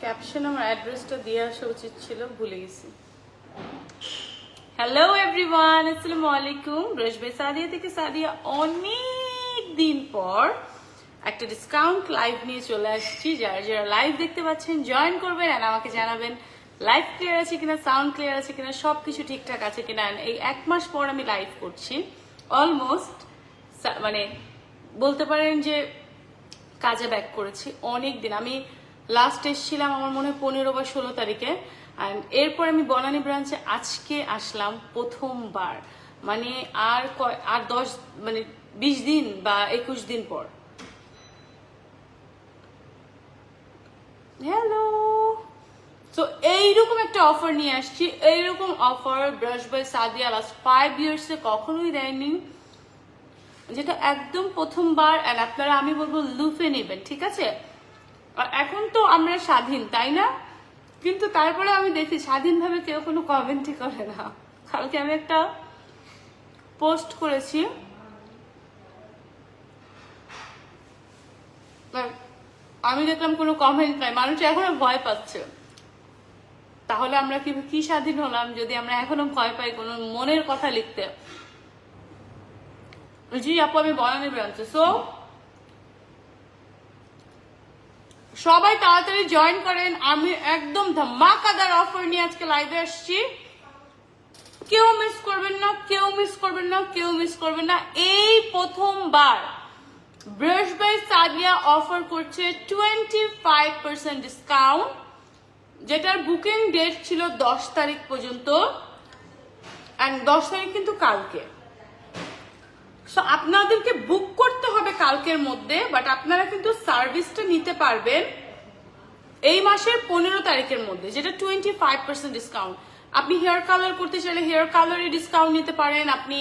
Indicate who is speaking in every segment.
Speaker 1: Caption আমার অ্যাড্রেসটা দিয়ে আসা উচিত ছিল, ভুলে গেছি। হ্যালো এভরিওয়ান, আসসালামু আলাইকুম। রোজবে সাদিয়া থেকে সাদিয়া অনেক দিন পর একটা ডিসকাউন্ট লাইভ নিয়ে চলে আসছি। যারা যারা লাইভ দেখতে পাচ্ছেন জয়েন করবেন আর আমাকে জানাবেন লাইভ ক্লিয়ার আছে কিনা, সাউন্ড ক্লিয়ার আছে কিনা, সবকিছু ঠিকঠাক আছে কিনা। এই 1 মাস পর আমি লাইভ করছি, অলমোস্ট মানে বলতে পারেন যে কাজে ব্যাক করেছি অনেক দিন। আমি লাস্ট এসেছিলাম আমার মনে হয় 15 বা 16 তারিখে, অ্যান্ড এরপর আমি বনানী ব্রাঞ্চে আজকে আসলাম প্রথমবার, মানে আর 10 মানে 20 দিন বা 21 দিন পর। হ্যালো, তো এইরকম একটা অফার নিয়ে আসছি। এইরকম offer brush by Sadia last 5 ইয়ার্সে কখনোই দেয়নি, যেটা একদম প্রথমবার। অ্যান্ড আপনারা আমি বলবো লুফে নেবেন, ঠিক আছে? এখন তো আমরা স্বাধীন, তাই না? কিন্তু তারপরে আমি দেখি স্বাধীনভাবে কেউ কোনো কমেন্টই করে না। কালকে আমি একটা পোস্ট করেছি, আমি দেখলাম কোনো কমেন্ট নাই, মানুষ এখনো ভয় পাচ্ছে। তাহলে আমরা কি স্বাধীন হলাম যদি আমরা এখনো ভয় পাই কোনো মনের কথা লিখতে? জি আপু, আমি বনানী ব্রাঞ্চে। সো সবাই তাড়াতাড়ি জয়েন করেন। আমি একদম ধামাকাদার অফার নিয়ে আজকে লাইভে আসছি। কেউ মিস করবেন না, কেউ মিস করবেন না, কেউ মিস করবেন না। এই প্রথমবার ব্রাশ বাই সাদিয়া অফার করছে 25% ডিসকাউন্ট, যেটার বুকিং ডেট ছিল 10 তারিখ পর্যন্ত, অ্যান্ড 10 তারিখ কিন্তু কালকে। সো আপনাদেরকে বুক করতে হবে কালকের মধ্যে, বাট আপনারা কিন্তু সার্ভিসটা নিতে পারবেন এই মাসের 15 তারিখের মধ্যে, যেটা 25% ডিসকাউন্ট। আপনি হেয়ার কালার করতে চাইলে হেয়ার কালারে ডিসকাউন্ট নিতে পারেন, আপনি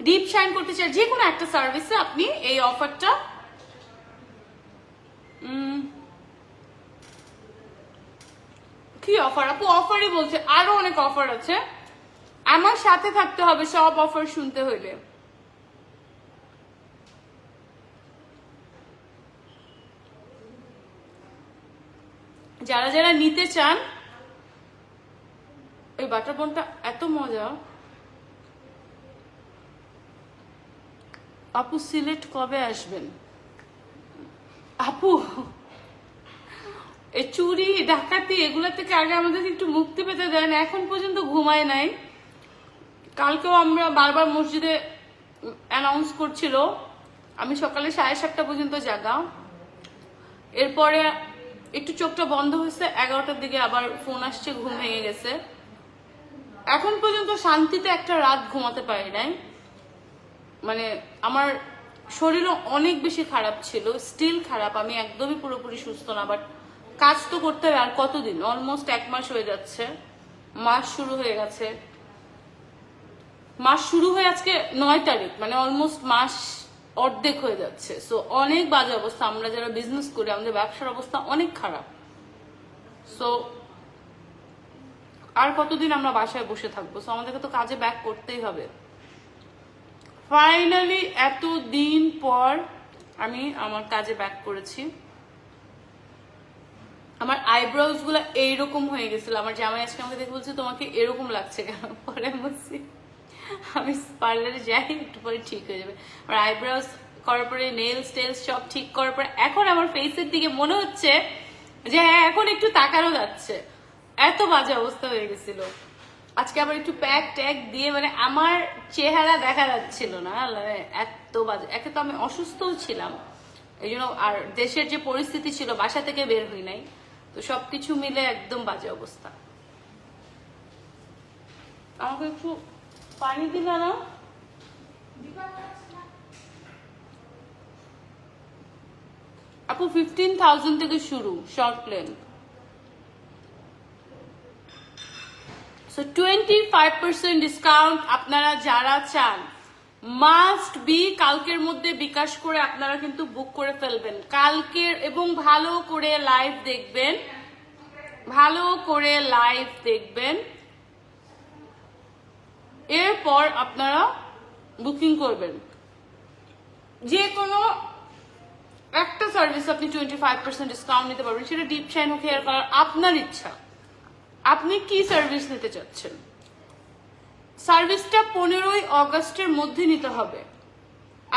Speaker 1: ডিপ শাইন করতে চাইলে যে কোনো একটা সার্ভিসে আপনি এই অফারটা কি অফার আপু? অফারই বলছে, আরো অনেক অফার আছে। আমার সাথে থাকতে হবে সব অফার শুনতে হইলে। যারা যারা নিতে চান, এই বাটার বনটা এত মজা। আপু সিলেট কবে আসবেন? আপু এই চুরি ডাকাতি এগুলো থেকে আগে আমাদেরকে একটু মুক্তি পেতে দেন। এখন পর্যন্ত ঘুমায় নাই। কালকেও আমরা বারবার মসজিদে অ্যানাউন্স করছিল, আমি সকালে 7:30 পর্যন্ত জাগা। এরপরে একটু চোখটা বন্ধ হয়েছে, 11টার দিকে আবার ফোন আসছে, ঘুম ভেঙে গেছে। এখন পর্যন্ত শান্তিতে একটা রাত ঘুমাতে পারি নাই। মানে আমার শরীরও অনেক বেশি খারাপ ছিল, স্টিল খারাপ। আমি একদমই পুরোপুরি সুস্থ না, বাট কাজ তো করতে হবে। আর কতদিন? অলমোস্ট 1 মাস হয়ে যাচ্ছে, মাস শুরু হয়ে গেছে। মাস শুরু হয়ে আজকে 9 তারিখ, মানে অলমোস্ট মাস অর্ধেক হয়ে যাচ্ছে। সো অনেক বাজে অবস্থা। আমরা যারা বিজনেস করি আমাদের ব্যবসার অবস্থা অনেক খারাপ। সো আর কতদিন আমরা বাসায় বসে থাকবো? সো আমাদেরকে তো কাজে ব্যাক করতেই হবে। ফাইনালি এতদিন পর আমি আমার কাজে ব্যাক করেছি। আমার আইব্রোজ গুলো এইরকম হয়ে গেছিল। আমার জামাই আজকে আমাকে দেখে বলছে তোমাকে এরকম লাগছে কেন? পরে বলছি আমি পার্লারে যাই, একটু পরে ঠিক হয়ে যাবে। আর আইব্রোজ করার পরে নেলস টেলস সব ঠিক করার পরে এখন আমার ফেসের দিকে মনে হচ্ছে যে হ্যাঁ এখন একটু তাকানো যাচ্ছে। এত বাজে অবস্থা হয়ে গেছিল। আজকে আবার একটু প্যাক ট্যাগ দিয়ে মানে আমার চেহারা দেখা যাচ্ছিল না, এত বাজে। একে তো আমি অসুস্থও ছিলাম, এই জন্য। আর দেশের যে পরিস্থিতি ছিল, বাসা থেকে বের হই নাই, তো সবকিছু মিলে একদম বাজে অবস্থা। আমাকে একটু পানি দিলা না? আপু 15,000 থেকে শুরু শর্ট প্লেন। সো 25% ডিসকাউন্ট আপনারা যারা চান মাস্ট বি কালকের মধ্যে বিকাশ করে আপনারা কিন্তু বুক করে ফেলবেন কালকের, এবং ভালো করে লাইভ দেখবেন, ভালো করে লাইভ দেখবেন। এরপর আপনারা বুকিং করবেন। যে কোনো একটা সার্ভিস আপনি 25% ডিসকাউন্ট নিতে পারবেন, সেটা ডিপ শাইন হোক, হেয়ার কালার, আপনার ইচ্ছা। আপনি কি সার্ভিস নিতে চাচ্ছেন? সার্ভিসটা 15ই অগস্টের মধ্যে নিতে হবে,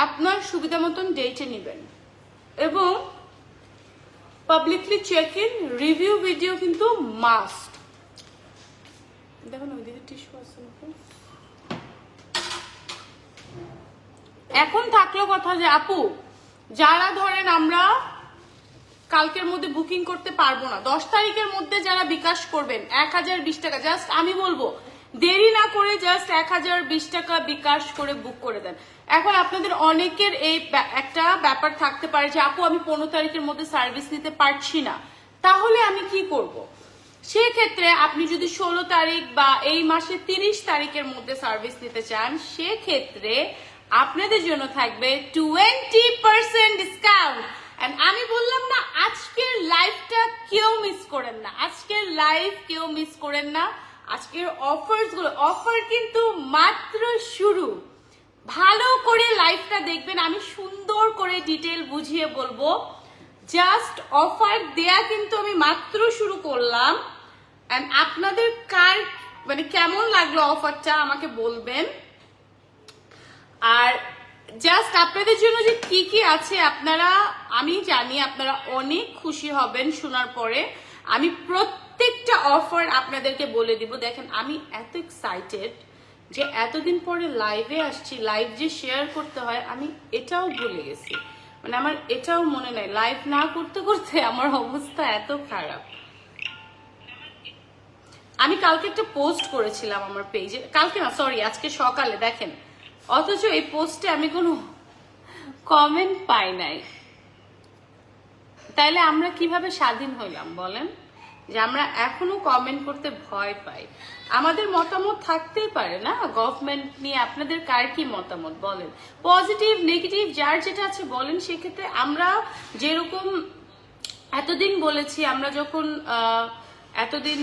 Speaker 1: আপনার সুবিধা মতন ডেটে নেবেন, এবং publicly check in, review video কিন্তু মাস্ট। দেখুন ওইদিকে টিস্যু আছে নাকি। এখন থাকলো কথা যে আপু, যারা ধরেন আমরা কালকের মধ্যে বুকিং করতে পারবো না, 10 তারিখের মধ্যে যারা বিকাশ করবেন 1020 টাকা, জাস্ট আমি বলবো দেরি না করে জাস্ট 1020 টাকা বিকাশ করে বুক করে দেন। এখন আপনাদের অনেকের এই একটা ব্যাপার থাকতে পারে যে আপু আমি 15 তারিখের মধ্যে সার্ভিস নিতে পারছি না, তাহলে আমি কি করব? সেক্ষেত্রে আপনি যদি 16 তারিখ বা এই মাসে 30 তারিখের মধ্যে সার্ভিস নিতে চান, সেক্ষেত্রে আপনাদের জন্য থাকবে 20% ডিসকাউন্ট। এন্ড আমি বললাম না, আজকের লাইভটা কেউ মিস করেন না, আজকের লাইভ কেউ মিস করেন না। আজকের অফারস গুলো, অফার কিন্তু মাত্র শুরু। ভালো করে লাইভটা দেখবেন, আমি সুন্দর করে ডিটেল বুঝিয়ে বলবো। জাস্ট অফার দেয়া কিন্তু আমি মাত্র শুরু করলাম। এন্ড আপনাদের কার মানে কেমন লাগলো অফারটা আমাকে বলবেন। আর জাস্ট আপনাদের জন্য যে কি কি আছে আপনারা, আমি জানি আপনারা অনেক খুশি হবেন শোনার পরে। আমি প্রত্যেকটা অফার আপনাদেরকে বলে দিব। দেখেন আমি এত এক্সাইটেড যে এতদিন পরে লাইভে আসছি, লাইভ যে শেয়ার করতে হয় আমি এটাও ভুলে গেছি, মানে আমার এটাও মনে নাই। লাইভ না করতে করতে আমার অবস্থা এত খারাপ। আমি কালকে একটা পোস্ট করেছিলাম আমার পেজে, কালকে না সরি আজকে সকালে, দেখেন, অথচ এই পোস্টে আমি কোনো কমেন্ট পাই নাই। তাইলে আমরা কিভাবে স্বাধীন হইলাম বলেন? যে আমরা এখনো কমেন্ট করতে ভয় পাই। আমাদের মতামত থাকতেই পারে না গভর্নমেন্ট নিয়ে, আপনাদের কার কি মতামত বলেন, পজিটিভ নেগেটিভ যার যেটা আছে বলেন। সেক্ষেত্রে আমরা যেরকম এতদিন বলেছি, আমরা যখন এতদিন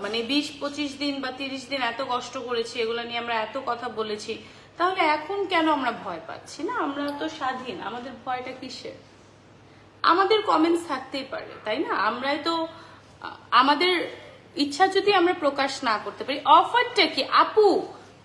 Speaker 1: মানে 20-25 দিন বা 30 দিন এত কষ্ট করেছি, এগুলো নিয়ে আমরা এত কথা বলেছি, তাহলে এখন কেন আমরা ভয় পাচ্ছি না? আমরা তো স্বাধীন, আমাদের ভয়টা কিসের? আমাদের কমেন্টস থাকতেই পারে, তাই না? আমরাই তো আমাদের ইচ্ছা যদি আমরা প্রকাশ না করতে পারি। অফারটা কি আপু?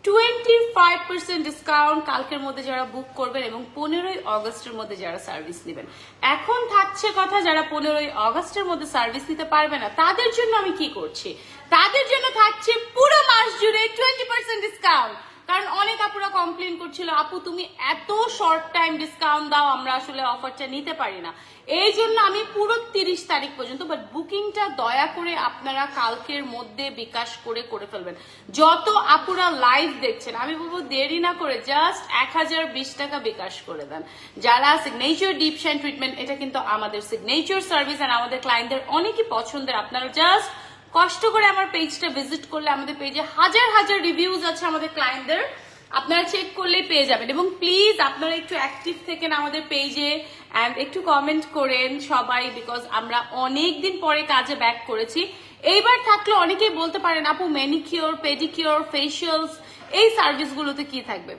Speaker 1: 25% ডিসকাউন্ট কালকের মধ্যে যারা বুক করবেন এবং 15ই অগস্টের মধ্যে যারা সার্ভিস নেবেন। এখন থাকছে কথা, যারা 15ই অগস্টের মধ্যে সার্ভিস নিতে পারবে না তাদের জন্য আমি কি করছি, তাদের জন্য থাকছে পুরো মাস জুড়ে 20% ডিসকাউন্ট। কারণ অনেক আপুরা কমপ্লেন করছিল আপু তুমি এত শর্ট টাইম ডিসকাউন্ট দাও, আমরা আসলে অফারটা নিতে পারি না। এই জন্য আমি পুরো 30 তারিখ পর্যন্ত, বাট বুকিংটা দয়া করে আপনারা কালকের মধ্যে বিকাশ করে ফেলবেন। যত আপুরা লাইভ দেখছেন আমি বলবো দেরি না করে জাস্ট 1020 টাকা বিকাশ করে দেন। যারা সিগনেচার ডিপ শাইন ট্রিটমেন্ট, এটা কিন্তু আমাদের সিগনেচার সার্ভিস আর আমাদের ক্লায়েন্টদের অনেকই পছন্দের। আপনারা জাস্ট কষ্ট করে আমার পেজটা ভিজিট করলে, আমাদের পেজে হাজার হাজার রিভিউজ আছে আমাদের ক্লায়েন্টদের, আপনারা চেক করলেই পেয়ে যাবেন। এবং প্লিজ আপনারা একটু অ্যাক্টিভ থাকেন আমাদের পেজে অ্যান্ড একটু কমেন্ট করেন সবাই, বিকজ আমরা অনেক দিন পরে কাজে ব্যাক করেছি। এইবার থাকলে অনেকেই বলতে পারেন আপু ম্যানিকিওর, পেডিকিওর, ফেশিয়ালস এই সার্ভিসগুলোতে কি থাকবে?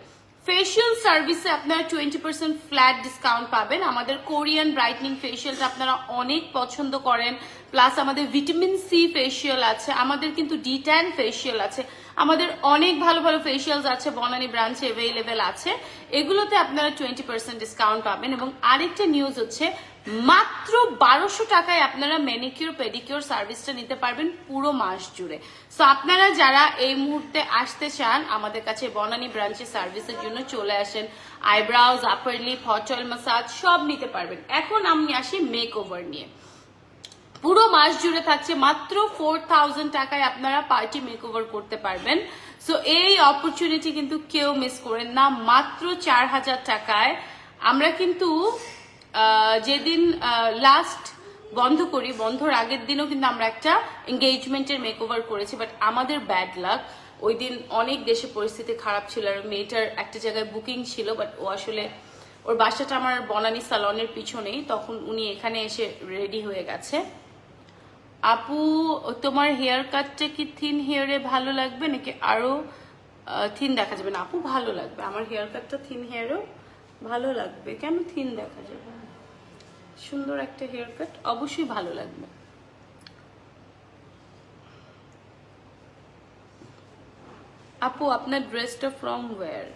Speaker 1: ফেশিয়াল সার্ভিসে আপনারা 20% ফ্ল্যাট ডিসকাউন্ট পাবেন। আমাদের কোরিয়ান ব্রাইটনিং ফেশিয়ালটা আপনারা অনেক পছন্দ করেন, প্লাস আমাদের ভিটামিন সি ফেশিয়াল আছে, আমাদের কিন্তু ডি10 ফেশিয়াল আছে, আমাদের অনেক ভালো ভালো ফেশিয়ালস আছে বনানী ব্রাঞ্চে অ্যাভেলেবেল আছে। এগুলোতে আপনারা 20% ডিসকাউন্ট পাবেন। এবং আরেকটা নিউজ হচ্ছে, মাত্র 1200 টাকায় আপনারা ম্যানিকিউর পেডিকিউর সার্ভিসটা নিতে পারবেন পুরো মাস জুড়ে। সো আপনারা যারা এই মুহূর্তে আসতে চান আমাদের কাছে বনানী ব্রাঞ্চে সার্ভিসের জন্য চলে আসেন। Eyebrows, upper lip, hot oil massage সব নিতে পারবেন। এখন আমি আসি মেক ওভার নিয়ে। পুরো মাস জুড়ে থাকছে মাত্র 4000 টাকায় আপনারা পার্টি মেক ওভার করতে পারবেন। সো এই অপরচুনিটি কিন্তু কেউ মিস করেন না। মাত্র 4000 টাকায় আমরা কিন্তু যেদিন লাস্ট বন্ধ করি, বন্ধর আগের দিনও কিন্তু আমরা একটা এঙ্গেজমেন্টের মেক ওভার করেছি, বাট আমাদের ব্যাড লাক, ওই দিন অনেক দেশে পরিস্থিতি খারাপ ছিল আর মেয়েটার একটা জায়গায় বুকিং ছিল, বাট ও আসলে ওর বাসাটা আমার বনানী সালনের পিছনেই, তখন উনি এখানে এসে রেডি হয়ে গেছে। আপু তোমার হেয়ার কাটটা কি থিন হেয়ারে ভালো লাগবে নাকি আরো থিন দেখা যাবে? না আপু ভালো লাগবে, আমার হেয়ার কাটটা থিন হেয়ারও ভালো লাগবে, কেন থিন দেখা যাবে? সুন্দর একটা হেয়ার কাট, অবশ্যই ভালো লাগবে। আপু আপনার ড্রেসটা ফ্রম ওয়্যার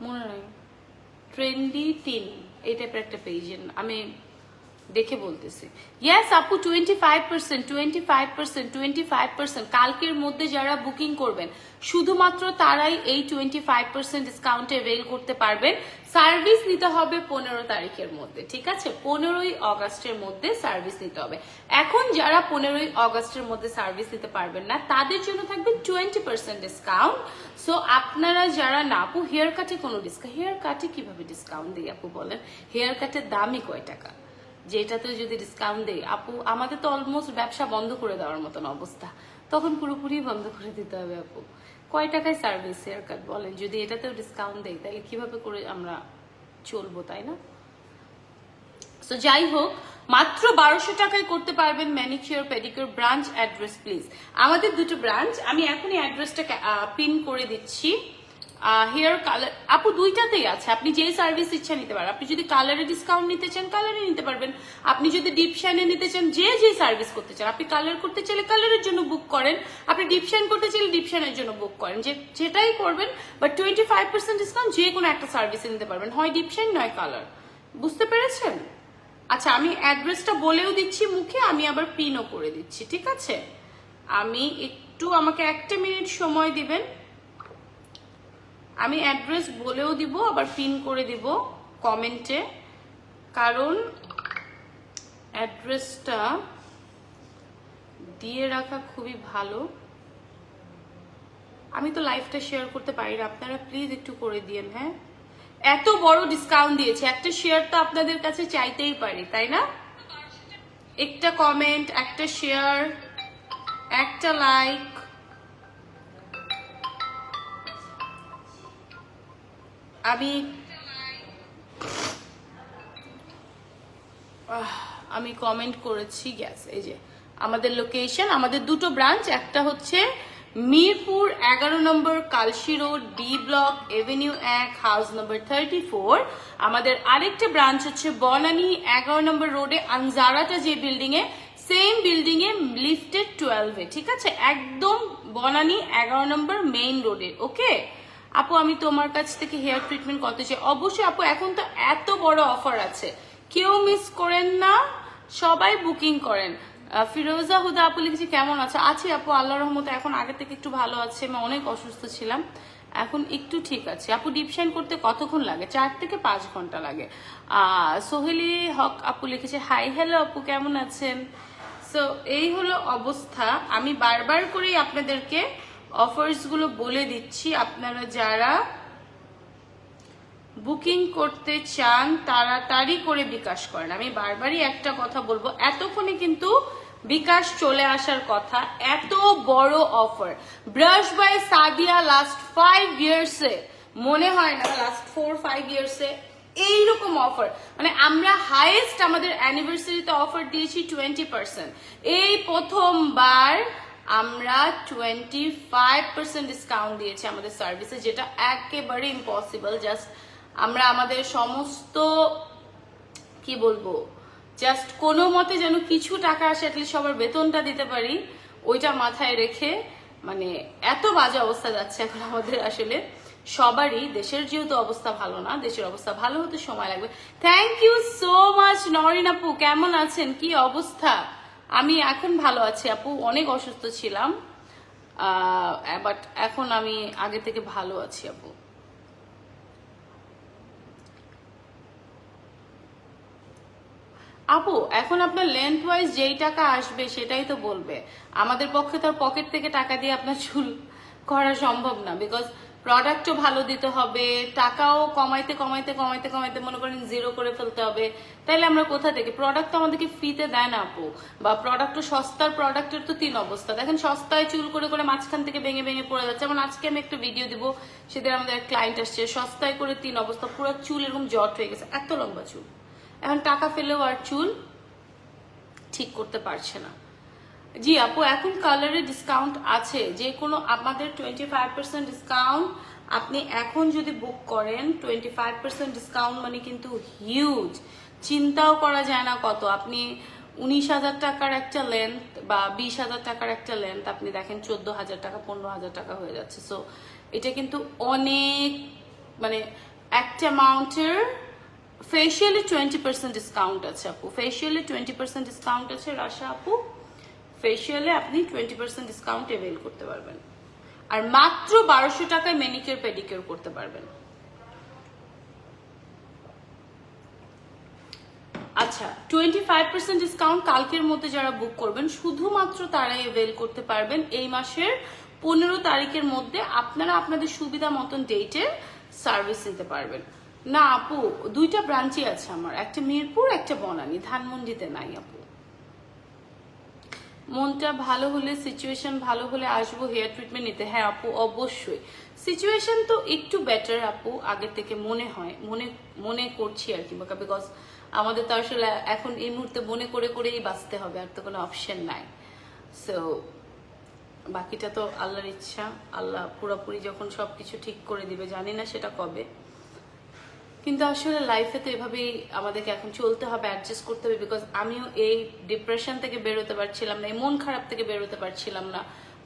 Speaker 1: মনে নাই, ট্রেন্ডি টিন এই টাইপের একটা পেজ, আমি দেখে বলতেছি। ইয়েস আপু 25%, 25%, 25%। কালকের মধ্যে যারা বুকিং করবেন শুধুমাত্র তারাই এই 25% ডিসকাউন্টে অ্যাভেল করতে পারবেন। সার্ভিস নিতে হবে 15 তারিখের মধ্যে, ঠিক আছে? 15ই অগাস্টের মধ্যে সার্ভিস নিতে হবে। এখন যারা 15ই অগাস্টের মধ্যে সার্ভিস নিতে পারবেন না তাদের জন্য থাকবে 20% ডিসকাউন্ট। সো আপনারা যারা না, আপু হেয়ার কাটে কোনো ডিসকাউন্ট, হেয়ার কাটে কিভাবে ডিসকাউন্ট দিই আপু বলেন? হেয়ার কাটের দামই কয় টাকা, যেটাতে যদি ডিসকাউন্ট দেয় আপু আমাদের তো অলমোস্ট ব্যবসা বন্ধ করে দেওয়ার মতন অবস্থা, তখন পুরোপুরি বন্ধ করে দিতে হবে আপু। কয় টাকায় সার্ভিস হেয়ার কাট বলেন? যদি এটাতেও ডিসকাউন্ট দেয় তাহলে কিভাবে করে আমরা চলবো, তাই না? সো যাই হোক, মাত্র 1200 টাকায় করতে পারবেন manicure pedicure. Branch address please, আমাদের দুটো ব্রাঞ্চ, আমি এখনই অ্যাড্রেসটা পিন করে দিচ্ছি। হেয়ার কালার আপু দুইটাতেই আছে, আপনি যেই সার্ভিস ইচ্ছা নিতে পারেন। আপনি যদি কালারে ডিসকাউন্ট নিতে চান কালারে নিতে পারবেন, আপনি যদি ডিপ শাইনে নিতে চান, যে সার্ভিস করতে চান, আপনি কালার করতে চাইলে কালারের জন্য বুক করেন, আপনি ডিপ শাইন করতে চাইলে ডিপ শাইনের জন্য বুক করেন, যেটাই করবেন। বাট 25% ডিসকাউন্ট যে কোনো একটা সার্ভিসে নিতে পারবেন, হয় ডিপ শাইন নয় কালার। বুঝতে পেরেছেন? আচ্ছা আমি অ্যাড্রেসটা বলেও দিচ্ছি মুখে, আমি আবার পিনও করে দিচ্ছি, ঠিক আছে? আমি একটু, আমাকে একটা মিনিট সময় দিবেন, আমি অ্যাড্রেস বলেও দিব আবার পিন করে দিব কমেন্টে, কারণ অ্যাড্রেসটা দিয়ে রাখা খুবই ভালো। আমি তো লাইভটা শেয়ার করতে পারি না, আপনারা প্লিজ একটু করে দিয়েন। হ্যাঁ, এত বড় ডিসকাউন্ট দিয়েছে, একটা শেয়ার তো আপনাদের কাছে চাইতেই পারি, তাই না? একটা কমেন্ট, একটা শেয়ার, একটা লাইক। আমি কমেন্ট করেছি, গ্যাস এই যে আমাদের লোকেশন, আমাদের দুটো ব্রাঞ্চ, একটা হচ্ছে Mirpur 11 number Kalshi road, B block, avenue 1, house number 34। আমাদের আরেকটা ব্রাঞ্চ হচ্ছে বনানী 11 নম্বর রোডে, আনজারাটা যে বিল্ডিং এ, সেম বিল্ডিং এ লিফটেড 12-এ, ঠিক আছে? একদম বনানী 11 নম্বর মেইন রোডে। ওকে আপু, আমি তোমার কাছ থেকে হেয়ার ট্রিটমেন্ট করতে চাই। অবশ্যই আপু, এখন তো এত বড় অফার আছে, কেউ মিস করেন না, সবাই বুকিং করেন। ফিরোজা হুদা আপু লিখেছি কেমন আছে? আছি আপু আল্লাহর রহমতে, এখন আগে থেকে একটু ভালো আছে, আমি অনেক অসুস্থ ছিলাম, এখন একটু ঠিক আছে। আপু ডিপ শাইন করতে কতক্ষণ লাগে? 4 থেকে 5 ঘন্টা লাগে। সোহেলি হক আপু লিখেছে হাই, হ্যালো আপু কেমন আছেন? সো এই হলো অবস্থা, আমি বারবার করেই আপনাদেরকে অফার্স গুলো বলে দিচ্ছি। আপনারা যারা বুকিং করতে চান তাড়াতাড়ি করে বিকাশ করেন। আমি বারবারই একটা কথা বলবো, এতক্ষণে কিন্তু বিকাশ চলে আসার কথা। এত বড় offer, brush by Sadia last 5 ইয়ার্সে, মনে হয় না লাস্ট 4-5 ইয়ার্সে এইরকম অফার, মানে আমরা হাইয়েস্ট আমাদের অ্যানিভার্সারিতে অফার দিয়েছি 20%। এই প্রথমবার আমরা 25% ডিসকাউন্ট দিয়েছি আমাদের সার্ভিসে, যেটা একেবারে ইম্পসিবল। জাস্ট আমরা আমাদের সমস্ত কি বলবো, জাস্ট কোনো মতে যেন কিছু টাকা আসে, অ্যাটলিস্ট সবার বেতনটা দিতে পারি, ওইটা মাথায় রেখে, মানে এত বাজে অবস্থা যাচ্ছে এখন আমাদের, আসলে সবারই। দেশের যেহেতু অবস্থা ভালো না, দেশের অবস্থা ভালো হতে সময় লাগবে। Thank you so much Norin আপু, কেমন আছেন? কি অবস্থা? আমি এখন ভালো আছি আপু, অনেক অসুস্থ ছিলাম, বাট এখন আমি আগে থেকে ভালো আছি আপু। আপু এখন আপনার লেন্থ ওয়াইজ যেই টাকা আসবে সেটাই তো বলবে, আমাদের পক্ষে তো পকেট থেকে টাকা দিয়ে আপনার চুল করা সম্ভব না, বিকজ প্রোডাক্টও ভালো দিতে হবে, টাকাও কমাইতে কমাইতে কমাইতে কমাইতে মনে করেন 0 করে ফেলতে হবে। তাইলে আমরা কোথা থেকে? প্রোডাক্ট তো আমাদেরকে ফ্রিতে দেয় না আপু, বা প্রোডাক্টও সস্তার প্রোডাক্টের তো 3 অবস্থা। দেখেন সস্তায় চুল করে করে মাঝখান থেকে ভেঙে ভেঙে পড়ে যাচ্ছে। যেমন আজকে আমি একটা ভিডিও দিব, সেদিন আমাদের এক ক্লায়েন্ট আসছে, সস্তায় করে 3 অবস্থা, পুরো চুল এরকম জট হয়ে গেছে, এত লম্বা চুল, এখন টাকা ফেলেও আর চুল ঠিক করতে পারছে না। জি আপু, এখন কালারে ডিসকাউন্ট আছে, যে কোনো আমাদের 25% ডিসকাউন্ট। আপনি এখন যদি বুক করেন 25% ডিসকাউন্ট মানে কিন্তু হিউজ। চিন্তাও করা যায় না কত। আপনি 19,000 টাকার একটা লেন্থ বা 20,000 টাকার একটা লেন্থ আপনি দেখেন 14,000 টাকা 15,000 টাকা হয়ে যাচ্ছে। সো এটা কিন্তু অনেক মানে একটা অ্যামাউন্টের। ফেশিয়ালে 20% ডিসকাউন্ট আছে আপু, ফেশিয়ালে 20% ডিসকাউন্ট আছে রাশা আপু। ফেশিয়ালে আপনি 20% ডিসকাউন্ট অ্যাভেল করতে পারবেন, আর মাত্র 1200 টাকায় ম্যানিকিউর পেডিকিউর করতে পারবেন। আচ্ছা, 25% ডিসকাউন্ট কালকের মধ্যে যারা বুক করবেন শুধুমাত্র তারাই অ্যাভেল করতে পারবেন এই মাসের 15 তারিখের মধ্যে। আপনারা আপনাদের সুবিধা মতন ডেটে সার্ভিস নিতে পারবেন। না আপু, দুইটা ব্রাঞ্চই আছে আমার, একটা মিরপুর একটা বনানী, ধানমন্ডিতে নাই আপু। মনটা ভালো হলে, সিচুয়েশন ভালো হলে আসবো হেয়ার ট্রিটমেন্ট নিতে। হ্যাঁ আপু অবশ্যই, সিচুয়েশন তো একটু বেটার আপু আগের থেকে মনে হয়, মনে করছি আর কি, বিকজ আমাদের তো আসলে এখন এই মুহূর্তে মনে করে করেই বাঁচতে হবে, আর তো কোনো অপশন নাই। সো বাকিটা তো আল্লাহর ইচ্ছা, আল্লাহ পুরোপুরি যখন সবকিছু ঠিক করে দিবে, জানি না সেটা কবে, কিন্তু আসলে লাইফে তো এভাবেই আমাদেরকে এখন চলতে হবে, অ্যাডজাস্ট করতে হবে। বিকজ আমিও এই ডিপ্রেশন থেকে বেরোতে পারছিলাম না, এই মন খারাপ থেকে বেরোতে পারছিলাম না।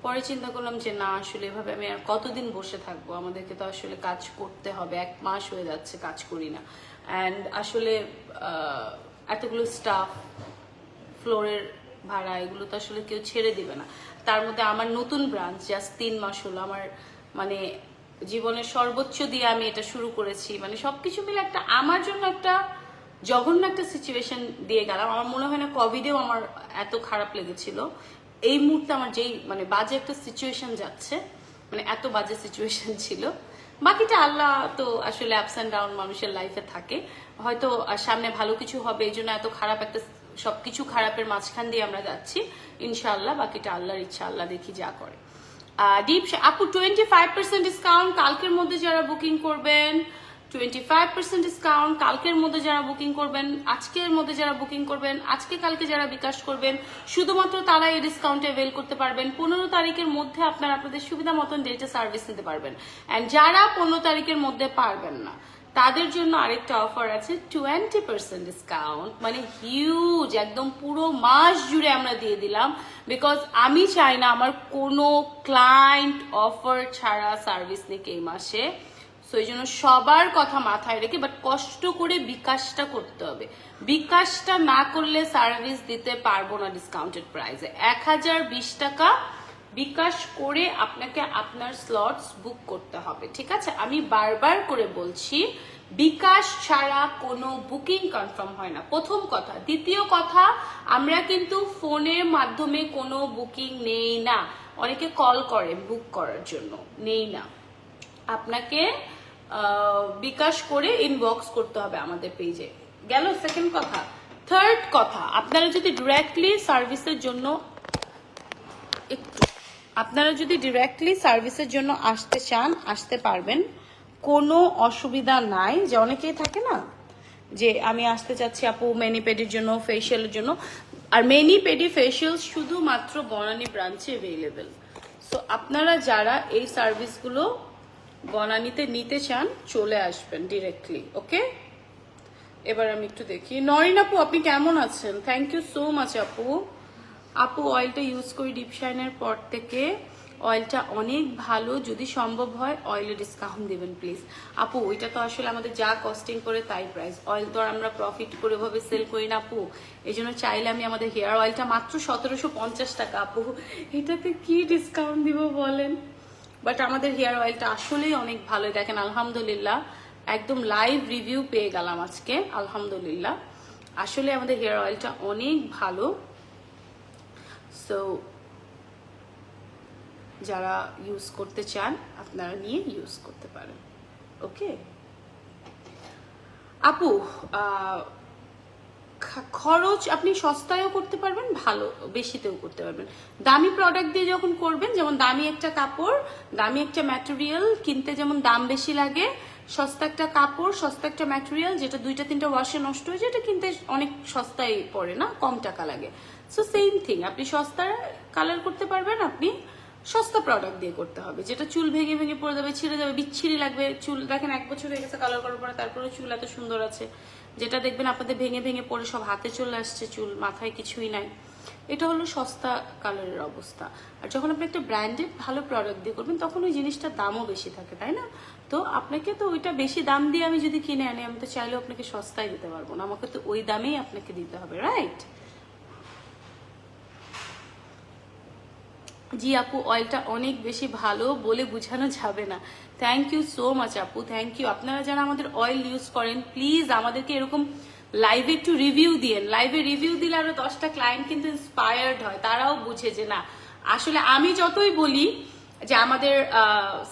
Speaker 1: পরে চিন্তা করলাম যে না, আসলে এভাবে আমি আর কতদিন বসে থাকবো, আমাদেরকে তো আসলে কাজ করতে হবে। 1 মাস হয়ে যাচ্ছে কাজ করি না, অ্যান্ড আসলে এতগুলো স্টাফ, ফ্লোরের ভাড়া, এগুলো তো আসলে কেউ ছেড়ে দিবে না। তার মধ্যে আমার নতুন ব্রাঞ্চ জাস্ট 3 মাস হলো, আমার মানে জীবনের সর্বোচ্চ দিয়ে আমি এটা শুরু করেছি, মানে সবকিছু মিলে একটা আমার জন্য একটা জঘন্য একটা সিচুয়েশন দিয়ে গেলাম। আমার মনে হয় না কোভিডেও আমার এত খারাপ লেগেছিল। এই মুহূর্তে আমার যেই মানে বাজে একটা সিচুয়েশন যাচ্ছে, মানে এত বাজে সিচুয়েশন ছিল। বাকিটা আল্লাহ তো আসলে আপস অ্যান্ড ডাউন মানুষের লাইফে থাকে, হয়তো সামনে ভালো কিছু হবে, এই জন্য এত খারাপ একটা সবকিছু খারাপের মাঝখান দিয়ে আমরা যাচ্ছি ইনশাআল্লাহ। বাকিটা আল্লাহর ইচ্ছা, আল্লাহ দেখি যা করে। ডিপ আপু 25% ডিসকাউন্ট কালকের মধ্যে যারা বুকিং করবেন, 25% ডিসকাউন্ট কালকের মধ্যে যারা বুকিং করবেন, আজকের মধ্যে যারা বুকিং করবেন, আজকে কালকে যারা বিকাশ করবেন, শুধুমাত্র তারা এই ডিসকাউন্টে অ্যাভেল করতে পারবেন। 15 তারিখের মধ্যে আপনারা আপনাদের সুবিধা মতন ডেটে সার্ভিস নিতে পারবেন। অ্যান্ড যারা 15 তারিখের মধ্যে পারবেন না, তাদের জন্য আরেকটা অফার আছে, 20% ডিসকাউন্ট, মানে হিউজ, একদম পুরো মাস জুড়ে আমরা দিয়ে দিলাম। বিকজ আমি চাই না আমার কোনো ক্লায়েন্ট অফার ছাড়া সার্ভিস নিক এই মাসে। সো এই জন্য সবার কথা মাথায় রেখে, বাট কষ্ট করে বিকাশটা করতে হবে। বিকাশটা না করলে সার্ভিস দিতে পারবো না ডিসকাউন্টেড প্রাইসে। 1020 টাকা বিকাশ করে আপনাকে আপনার স্লটস বুক করতে হবে, ঠিক আছে? আমি বারবার করে বলছি, বিকাশ ছাড়া কোনো বুকিং কনফার্ম হয় না, প্রথম কথা। দ্বিতীয় কথা, আমরা কিন্তু ফোনের মাধ্যমে কোনো বুকিং নেই না। অনেকে কল করে বুক করার জন্য, নেই না। আপনাকে বিকাশ করে ইনবক্স করতে হবে আমাদের পেজে, গেল সেকেন্ড কথা। থার্ড কথা, আপনারা যদি ডিরেক্টলি সার্ভিসের জন্য আসতে চান, আসতে পারবেন, কোনো অসুবিধা নাই। যে অনেকেই থাকে না যে আমি আসতে চাচ্ছি আপু ম্যানিপেডির জন্য, ফেশিয়ালের জন্য, আর ম্যানিপেডি ফেশিয়াল শুধুমাত্র বনানী ব্রাঞ্চে অ্যাভেলেবেল। সো আপনারা যারা এই সার্ভিসগুলো বনানীতে নিতে চান, চলে আসবেন ডিরেক্টলি, ওকে? এবার আমি একটু দেখি, নরিন আপু আপনি কেমন আছেন? থ্যাংক ইউ সো মাচ আপু। আপু অয়েলটা ইউজ করি ডিপ শাইনের পর থেকে, অয়েলটা অনেক ভালো, যদি সম্ভব হয় অয়েলে ডিসকাউন্ট দেবেন প্লিজ। আপু ওইটা তো আসলে আমাদের যা কস্টিং করে তাই প্রাইস, অয়েল তো আর আমরা প্রফিট করে ভাবে সেল করি না আপু। এই জন্য চাইলে আমি আমাদের হেয়ার অয়েলটা মাত্র 1750 টাকা আপু, এটাতে কি ডিসকাউন্ট দিব বলেন? বাট আমাদের হেয়ার অয়েলটা আসলেই অনেক ভালো। দেখেন আলহামদুলিল্লাহ, একদম লাইভ রিভিউ পেয়ে গেলাম আজকে, আলহামদুলিল্লাহ। আসলে আমাদের হেয়ার অয়েলটা অনেক ভালো। সো যারা ইউজ করতে চান আপনারা নিয়ে ইউজ করতে পারেন, ওকে? আপু খরচ আপনি সস্তায়ও করতে পারবেন, ভালো বেশিতেও করতে পারবেন। দামি প্রোডাক্ট দিয়ে যখন করবেন, যেমন দামি একটা কাপড়, দামি একটা ম্যাটেরিয়াল কিনতে যেমন দাম বেশি লাগে, সস্তা একটা কাপড়, সস্তা একটা ম্যাটেরিয়াল যেটা 2-3টা ওয়াশে নষ্ট হয়ে যায়, এটা কিনতে অনেক সস্তায় পড়ে না, কম টাকা লাগে। সো সেম থিং, আপনি সস্তায় কালার করতে পারবেন, আপনি সস্তা প্রোডাক্ট দিয়ে করতে হবে, যেটা চুল ভেঙে ভেঙে পড়ে যাবে, ছিঁড়ে যাবে, বিচ্ছিরি লাগবে। চুল দেখেন 1 বছর হয়ে গেছে কালার করার পরে, তারপরে চুল এত সুন্দর আছে, যেটা দেখবেন আপনাদের ভেঙে ভেঙে পড়ে সব হাতে চলে আসছে, চুল মাথায় কিছুই নাই। এটা হলো সস্তা কালারের অবস্থা। আর যখন আপনি একটা ব্র্যান্ডেড ভালো প্রোডাক্ট দিয়ে করবেন তখন ওই জিনিসটার দামও বেশি থাকে, তাই না? তো আপনাকে তো ওইটা বেশি দাম দিয়ে আমি যদি কিনে আনি, আমি তো চাইলেও আপনাকে সস্তায় দিতে পারবো না, আমাকে তো ওই দামেই আপনাকে দিতে হবে, রাইট? জি আপু, অয়েলটা অনেক বেশি ভালো বলে বোঝানো যাবে না। থ্যাংক ইউ সো মাচ আপু, থ্যাংক ইউ। আপনারা যারা আমাদের অয়েল ইউজ করেন প্লিজ আমাদেরকে এরকম লাইভে একটু রিভিউ দিয়েন। লাইভে রিভিউ দিলে আরো 10টা ক্লায়েন্ট কিন্তু ইন্সপায়ার্ড হয়, তারাও বুঝে যে না আসলে আমি যতই বলি যে আমাদের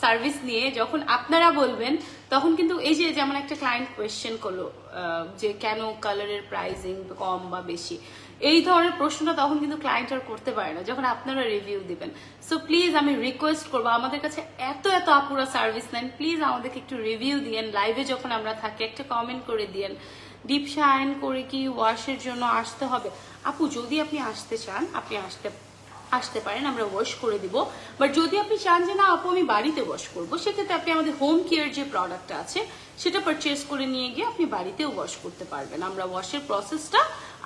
Speaker 1: সার্ভিস নিয়ে, যখন আপনারা বলবেন তখন কিন্তু এই যে যেমন একটা ক্লায়েন্ট কোয়েশ্চেন করলো যে কেন কালারের প্রাইসিং কম বা বেশি, এই ধরনের প্রশ্নটা তখন কিন্তু ক্লায়েন্ট আর করতে পারে না যখন আপনারা রিভিউ দিবেন। সো প্লিজ আমি রিকোয়েস্ট করবো, আমাদের কাছে এত এত আপুরা সার্ভিস নেন, প্লিজ আমাদেরকে একটু রিভিউ দিয়েন। লাইভে যখন আমরা থাকি একটা কমেন্ট করে দিয়েন ডিপ শাইন করে কি ওয়াশের জন্য আসতে হবে। আপু যদি আপনি আসতে চান আপনি আসতে পারেন, আমরা ওয়াশ করে দিব। বাট যদি আপনি চান যে না আপু আমি বাড়িতে ওয়াশ করবো, সেক্ষেত্রে আপনি আমাদের হোম কেয়ার যে প্রোডাক্টটা আছে সেটা পারচেস করে নিয়ে গিয়ে আপনি বাড়িতেও ওয়াশ করতে পারবেন। আমরা ওয়াশের প্রসেসটা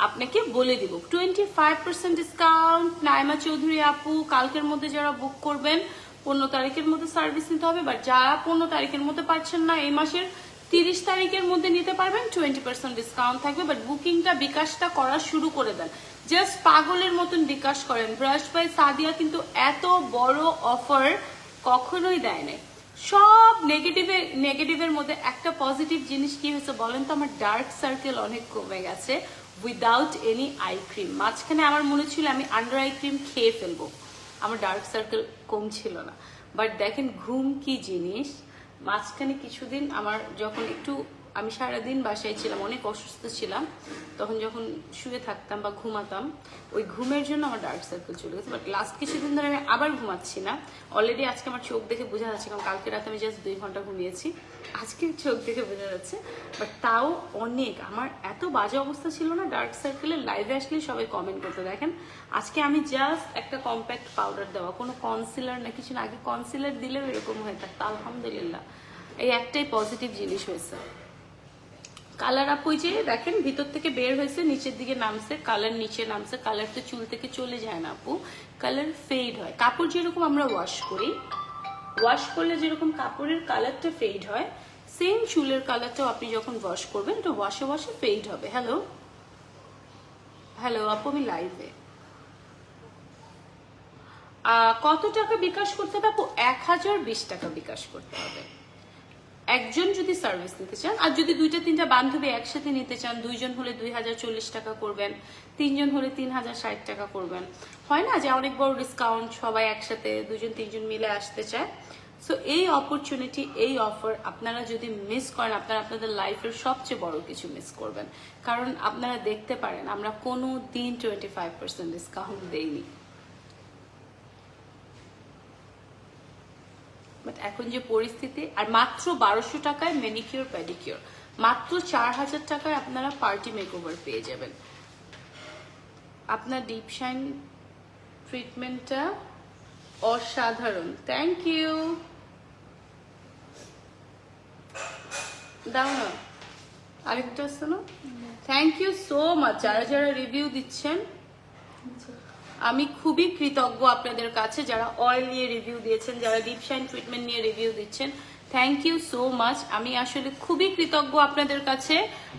Speaker 1: আপনাকে বলে দিব। 25% ডিসকাউন্ট নাইমা চৌধুরী আপু, কালকের মধ্যে যারা বুক করবেন 15 তারিখের মধ্যে সার্ভিস নিতে হবে। বাট যারা 15 তারিখের মধ্যে পাচ্ছেন না, এই মাসের 30 তারিখের মধ্যে নিতে পারবেন, 20% ডিসকাউন্ট থাকবে। বাট বুকিংটা বিকাশটা করা শুরু করে দেন, জাস্ট পাগলের মতন বিকাশ করেন। ব্রাশ বাই সাদিয়া কিন্তু এত বড় অফার কখনোই দেয় নাই। সব নেগেটিভের মধ্যে একটা পজিটিভ জিনিস কি হয়েছে বলেন তো? আমার ডার্ক সার্কেল অনেক কমে গেছে উইদাউট এনি আই ক্রিম। মাঝখানে আমার মনে ছিল আমি আন্ডার আই ক্রিম খেয়ে ফেলবো, আমার ডার্ক সার্কেল কম ছিল না। বাট দেখেন ঘুম কি জিনিস, মাঝখানে কিছুদিন আমার যখন একটু আমি সারাদিন বাসায় ছিলাম, অনেক অসুস্থ ছিলাম, তখন যখন শুয়ে থাকতাম বা ঘুমাতাম, ওই ঘুমের জন্য আমার ডার্ক সার্কেল চলে গেছে। বাট লাস্ট কিছুদিন ধরে আমি আবার ঘুমাচ্ছি না। অলরেডি আজকে আমার চোখ দেখে বোঝা যাচ্ছে, কারণ কালকে রাতে আমি জাস্ট 2 ঘন্টা ঘুমিয়েছি, আজকে চোখ দেখে বোঝা যাচ্ছে। বাট তাও অনেক, আমার এত বাজে অবস্থা ছিল না ডার্ক সার্কেলের। লাইভে আসলে সবাই কমেন্ট করতে দেখেন। আজকে আমি জাস্ট একটা কম্প্যাক্ট পাউডার দেওয়া, কোনো কনসিলার না কিছু না। আগে কনসিলার দিলেও এরকম হয়ে থাকতো, আলহামদুলিল্লাহ এই একটাই পজিটিভ জিনিস হয়েছে। কালার আপু যে দেখেন ভিতর থেকে বের হয়েছে, নিচের দিকে নামছে, কালার নিচে নামছে। কালার তো চুল থেকে চলে যায় না আপু, কালার ফেড হয়। কাপড় যেরকম আমরা ওয়াশ করি, ওয়াশ করলে যেরকম কাপড়ের কালারটা ফেড হয়, সেম চুলের কালারটাও আপনি যখন ওয়াশ করবেন এটা ওয়াশে ওয়াশে ফেড হবে। হ্যালো হ্যালো আপু, আমি লাইভে। কত টাকা বিকাশ করতে হবে আপু? 1020 টাকা বিকাশ করতে হবে একজন যদি সার্ভিস নিতে চান। আর যদি 2-3টা বান্ধবী একসাথে নিতে চান, 2 জন হলে 2040 টাকা করবেন, 3 জন হলে 3060 টাকা করবেন। হয় না যে অনেক বড় ডিসকাউন্ট, সবাই একসাথে 2 জন 3 জন মিলে আসতে চায়। সো এই অপরচুনিটি, এই অফার আপনারা যদি মিস করেন, আপনারা আপনাদের লাইফের সবচেয়ে বড় কিছু মিস করবেন। কারণ আপনারা দেখতে পারেন আমরা কোনো দিন 25% ডিসকাউন্ট দেইনি। বাট এখন যে পরিস্থিতি, আর মাত্র 1200 টাকায় ম্যানিকিউর প্যাডিকিউর, মাত্র 4000 টাকায় আপনারা পার্টি মেকওভার পেয়ে যাবেন। আপনার ডিপ শাইন ট্রিটমেন্টটা অসাধারণ, থ্যাংক ইউ। দাও না আরেকটা আসছে না, থ্যাংক ইউ সো মাচ। যারা যারা রিভিউ দিচ্ছেন আমি খুবই কৃতজ্ঞ আপনাদের কাছে, যারা অয়েল নিয়ে রিভিউ দিয়েছেন, যারা ডিপ শাইন ট্রিটমেন্ট নিয়ে রিভিউ দিচ্ছেন, থ্যাংক ইউ সো মাচ। আমি আসলে খুবই কৃতজ্ঞ আপনাদের কাছে,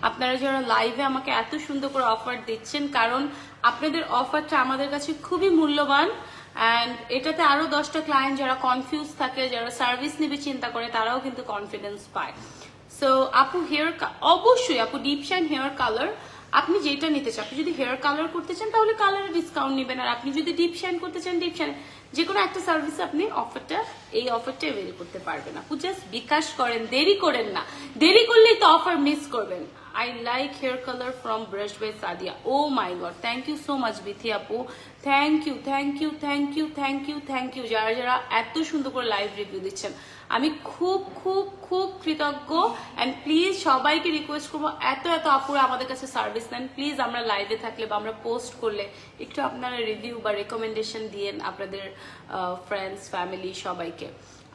Speaker 1: আপনারা যারা লাইভে আমাকে এত সুন্দর করে অফার দিচ্ছেন, কারণ আপনাদের অফারটা আমাদের কাছে খুবই মূল্যবান। অ্যান্ড এটাতে আরো 10টা ক্লায়েন্ট যারা কনফিউজ থাকে, যারা সার্ভিস নেবে চিন্তা করে, তারাও কিন্তু কনফিডেন্স পায়। সো আপু হেয়ার, অবশ্যই আপু ডিপ শাইন হেয়ার কালার আপনি যেটা নিতে চান, আপনি যদি হেয়ার কালার করতে চান তাহলে কালারে ডিসকাউন্ট নেবেন, আর আপনি যদি ডিপ শাইন করতে চান ডিপ শাইন, যে কোনো একটা সার্ভিসে আপনি এই অফারটা অ্যাভেল করতে পারবেন। আপু জাস্ট বিকাশ করেন, দেরি করেন না, দেরি করলেই তো অফার মিস করবেন। I like hair color from Brush by Sadia. Oh my god, thank you so much Bithi আপু, thank you thank you thank you thank you thank you. যারা যারা এত সুন্দর করে লাইভ রিভিউ দিচ্ছেন, আমি খুব খুব খুব কৃতজ্ঞ। অ্যান্ড প্লিজ সবাইকে রিকোয়েস্ট করবো, এত এত আপুরা আমাদের কাছে সার্ভিস নেন, প্লিজ আমরা লাইভে থাকলে বা আমরা পোস্ট করলে একটু আপনারা রিভিউ বা রেকমেন্ডেশন দিয়েন আপনাদের ফ্রেন্ডস ফ্যামিলি সবাইকে।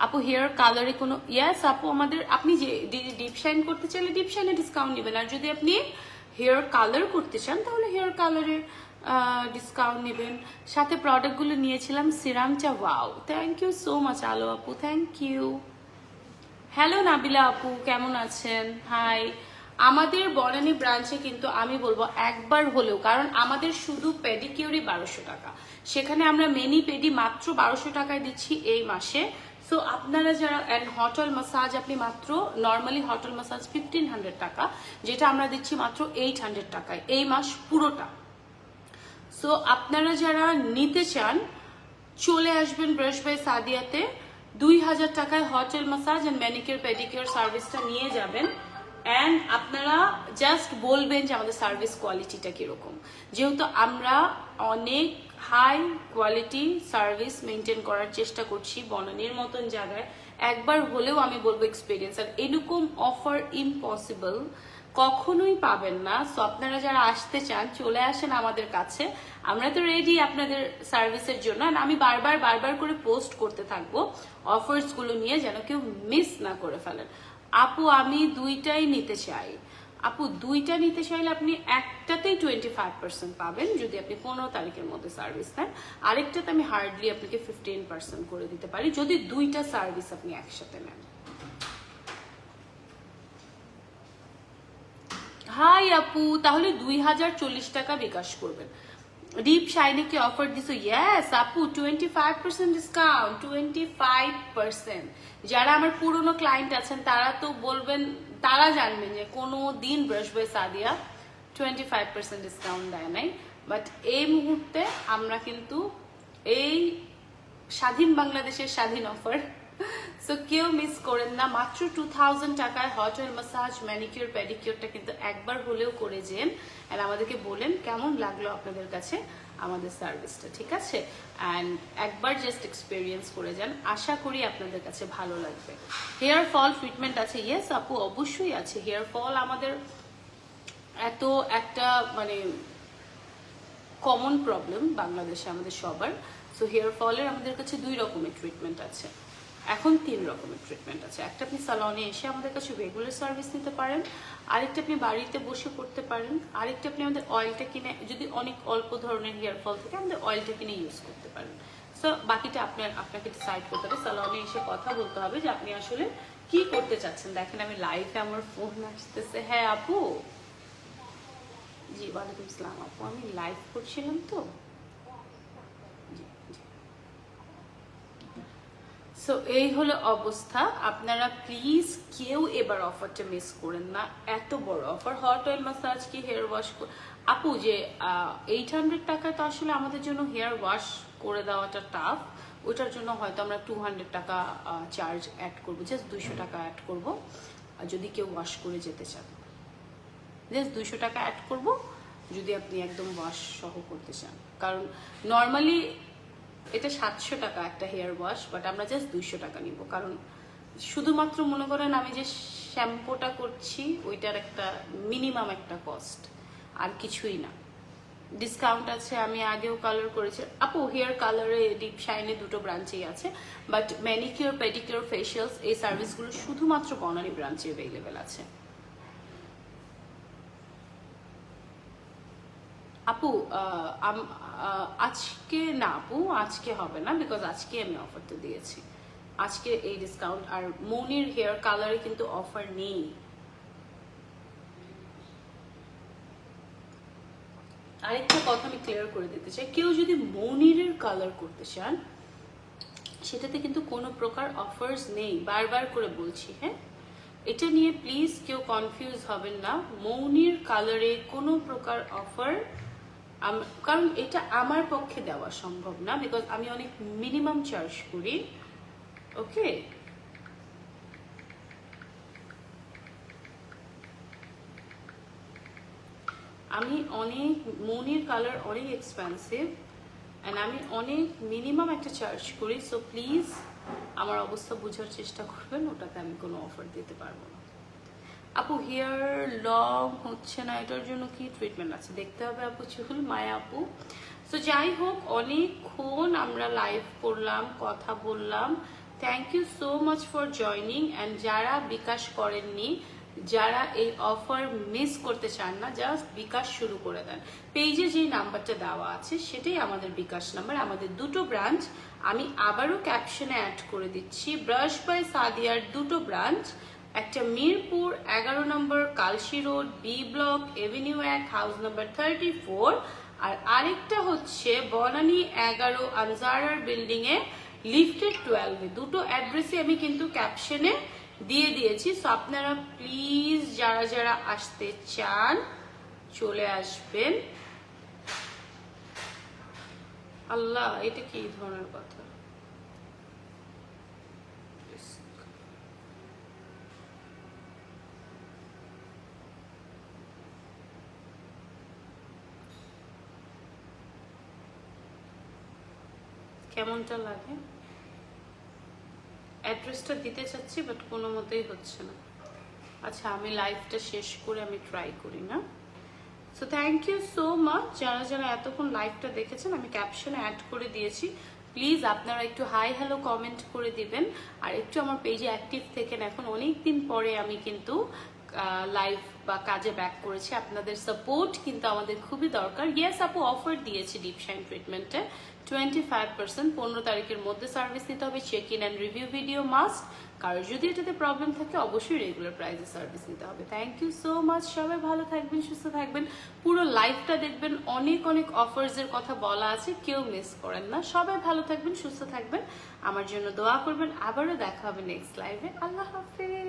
Speaker 1: আপু হেয়ার কালারে কোনো ইয়াস আপু আমাদের, আপনি যে ডিপ শাইন করতে চাইলে ডিপ শাইনে ডিসকাউন্ট নেবেন, আর যদি আপনি হেয়ার কালার করতে চান তাহলে হেয়ার কালারে ডিসকাউন্ট নেবেন। সাথে প্রোডাক্টগুলো নিয়েছিলাম সিরামটা, wow thank you so much Alo আপু, থ্যাংক ইউ। হ্যালো নাবিলা আপু, কেমন আছেন? হাই। আমাদের বনানী ব্রাঞ্চে কিন্তু আমি বলবো একবার হলেও, কারণ আমাদের শুধু পেডিকিউরই 1200 টাকা, সেখানে আমরা মেনি পেডি মাত্র 1200 টাকায় দিচ্ছি এই মাসে। সো আপনারা যারা, অ্যান্ড হটল মাসাজ আপনি মাত্র, নর্মালি হটল মাসাজ 1500 টাকা, যেটা আমরা দিচ্ছি মাত্র 800 টাকায় এই মাস পুরোটা। সো আপনারা যারা নিতে চান চলে আসবেন ব্রাশ বাই সাদিয়াতে, 2000 টাকায় hotel massage and manicure pedicure সার্ভিসটা নিয়ে যাবেন। অ্যান্ড আপনারা জাস্ট বলবেন যে আমাদের সার্ভিস কোয়ালিটিটা কিরকম, যেহেতু আমরা অনেক হাই কোয়ালিটি সার্ভিস মেনটেন করার চেষ্টা করছি বনানীর মতন জায়গায়। একবার হলেও আমি বলবো এক্সপিরিয়েন্স, আর এরকম অফার ইম্পসিবল কখনোই পাবেন না। সো আপনারা যারা আসতে চান চলে আসেন আমাদের কাছে, আমরা তো রেডি আপনাদের সার্ভিসের জন্য। আর আমি বারবার বারবার করে পোস্ট করতে থাকবো অফার্স গুলো নিয়ে, যেন কেউ মিস না করে ফেলেন। আপু আমি দুইটাই নিতে চাই, আপু দুইটা নিতে চাইলে আপনি একটাতেই 25% পাবেন যদি আপনি 15 তারিখের মধ্যে সার্ভিস নেন, আরেকটাতে আমি হার্ডলি আপনাকে 15% করে দিতে পারি যদি দুইটা সার্ভিস আপনি একসাথে নেন। হাই আপু, তাহলে 2040 টাকা বিকাশ করবেন। ডিপ শাইনে কি অফার দিছো? ইয়েস আপু, 25% ডিসকাউন্ট, 25%। যারা আমার পুরনো ক্লায়েন্ট আছেন তারা তো বলবেন, তারা জানবেন যে কোনো দিন ব্রাশ বাই সাদিয়া 25% ডিসকাউন্ট দেয় নাই। বাট এই মুহূর্তে আমরা কিন্তু এই স্বাধীন বাংলাদেশের স্বাধীন অফার, সো কেউ মিস করেন না। মাত্র 2000 টাকায় হট অয়েল মাসাজ ম্যানিকিউর পেডিকিউরটা কিন্তু একবার হলেও করে যেন, আর আমাদেরকে বলেন কেমন লাগলো আপনাদের কাছে আমাদের সার্ভিসটা, ঠিক আছে? অ্যান্ড একবার জাস্ট এক্সপিরিয়েন্স করে যান, আশা করি আপনাদের কাছে ভালো লাগবে। হেয়ার ফল ট্রিটমেন্ট আছে? ইয়েস আপু অবশ্যই আছে। হেয়ার ফল আমাদের এত একটা মানে কমন প্রবলেম বাংলাদেশে আমাদের সবার। সো হেয়ার ফলের আমাদের কাছে 2 রকমের ট্রিটমেন্ট আছে, এখন 3 রকমের ট্রিটমেন্ট আছে। একটা আপনি সালনে এসে আমাদের কাছে রেগুলার সার্ভিস নিতে পারেন, আরেকটা আপনি বাড়িতে বসে করতে পারেন, আরেকটা আপনি আমাদের অয়েলটা কিনে, যদি অনেক অল্প ধরনের হেয়ার ফল থেকে আমাদের অয়েলটা কিনে ইউজ করতে পারেন। সো বাকিটা আপনাকে ডিসাইড করতে হবে, সালনে এসে কথা বলতে হবে যে আপনি আসলে কি করতে চাচ্ছেন। দেখেন আমি লাইভে আমার ফোন আসতেছে। হ্যাঁ আপু, জি ওয়ালাইকুম আসসালাম আপু, আমি লাইভ করছিলাম তো। সো এই হলো অবস্থা। আপনারা প্লিজ কেউ এবার অফারটা মিস করেন না, এত বড় অফার। হট অয়েল মাসাজ কি হেয়ার ওয়াশ আপু, যে 800 টাকা তো আসলে আমাদের জন্য হেয়ার ওয়াশ করে দেওয়াটা টাফ, ওটার জন্য হয়তো আমরা 200 টাকা চার্জ অ্যাড করবো, জাস্ট 200 টাকা অ্যাড করবো যদি কেউ ওয়াশ করে যেতে চান, জাস্ট 200 টাকা অ্যাড করবো যদি আপনি একদম ওয়াশ সহ করতে চান। কারণ নর্মালি এটা 700 টাকা একটা হেয়ার ওয়াশ, বাট আমরা জাস্ট 200 টাকা নিব, কারণ শুধুমাত্র মনে করেন আমি যে শ্যাম্পুটা করছি ওইটার একটা মিনিমাম একটা কস্ট, আর কিছুই না। ডিসকাউন্ট আছে, আমি আগেও কালার করেছি আপু। হেয়ার কালারে ডিপ শাইনে 2টো ব্রাঞ্চেই আছে, বাট ম্যানিকিউর পেডিকিউর ফেশিয়ালস এই সার্ভিসগুলো শুধুমাত্র বনানী ব্রাঞ্চে অ্যাভেলেবেল আছে। আপু আজকে না আপু, আজকে হবে না, বিকজ আজকে আমি অফারটা দিয়েছি, আজকে এই ডিসকাউন্ট। আর মনির হেয়ার কালারে কিন্তু অফার নেই। আরেকটা কথা আমি ক্লিয়ার করে দিতে চাই, কেউ যদি মনিরের কালার করতে চান সেটাতে কিন্তু কোনো প্রকার অফার্স নেই, বারবার করে বলছি। হ্যাঁ, এটা নিয়ে প্লিজ কেউ কনফিউজ হবেন না। মৌনির কালারে কোনো প্রকার অফার, কারণ এটা আমার পক্ষে দেওয়া সম্ভব না, বিকজ আমি অনেক মিনিমাম চার্জ করি। ওকে, আমি অনেক, মনির কালার অনেক এক্সপেন্সিভ, অ্যান্ড আমি অনেক মিনিমাম একটা চার্জ করি। সো প্লিজ আমার অবস্থা বোঝার চেষ্টা করবেন, ওটাতে আমি কোনো অফার দিতে পারবো না। আপু হেয়ার লং হচ্ছে না, এটার জন্য কি ট্রিটমেন্ট আছে দেখতে হবে আপু। চুল মায়া আপু, তো যাই হোক, অনেকক্ষণ আমরা লাইভ করলাম, কথা বললাম। Thank you so much for joining. And যারা বিকাশ করেননি, যারা এই অফার মিস করতে চান না, জাস্ট বিকাশ শুরু করে দেন। পেজে যে নাম্বারটা দেওয়া আছে সেটাই আমাদের বিকাশ নাম্বার। আমাদের দুটো ব্রাঞ্চ, আমি আবারও ক্যাপশনে অ্যাড করে দিচ্ছি। ব্রাশ বাই সাদিয়ার দুটো ব্রাঞ্চ, একটা Mirpur 11 number Kalshi road, B block, avenue 1, house number 34, আর আরেকটা হচ্ছে বনানী 11 আনজারার বিল্ডিং এ লিফটেড 12। দুটো অ্যাড্রেসই আমি কিন্তু ক্যাপশনে দিয়ে দিয়েছি। সো আপনারা প্লিজ যারা যারা আসতে চান চলে আসবেন। আল্লাহ, এটা কি ধরনের কথা? কেমনটা লাগে? অ্যাড্রেসটা দিতে চাচ্ছি বাট কোনো মতেই হচ্ছে না। আচ্ছা, আমি লাইভটা শেষ করে আমি ট্রাই করি না। So thank you so much যারা যারা এতক্ষণ লাইভটা দেখেছেন, আমি ক্যাপশনে অ্যাড করে দিয়েছি। প্লিজ আপনারা একটু হাই হ্যালো কমেন্ট করে দিবেন, আর একটু আমার পেজে অ্যাক্টিভ থেকেন। এখন অনেক দিন পরে আমি কিন্তু লাইভ বা কাজে ব্যাক করেছি। আপনাদের সাপোর্ট কিন্তু আমাদের খুবই দরকার। ইয়েস আপু, অফার দিয়েছি ডিপ শাইন ট্রিটমেন্টে 25%। 15 তারিখের মধ্যে সার্ভিস নিতে হবে। Check in and review video must. কারোর যদি এটাতে প্রবলেম থাকে অবশ্যই রেগুলার প্রাইসে সার্ভিস নিতে হবে। Thank you so much. সবাই ভালো থাকবেন, সুস্থ থাকবেন। পুরো লাইভটা দেখবেন, অনেক অনেক অফার্সের কথা বলা আছে, কেউ মিস করেন না। সবাই ভালো থাকবেন, সুস্থ থাকবেন, আমার জন্য দোয়া করবেন। আবারও দেখা হবে নেক্সট লাইভে। আল্লাহ হাফেজ।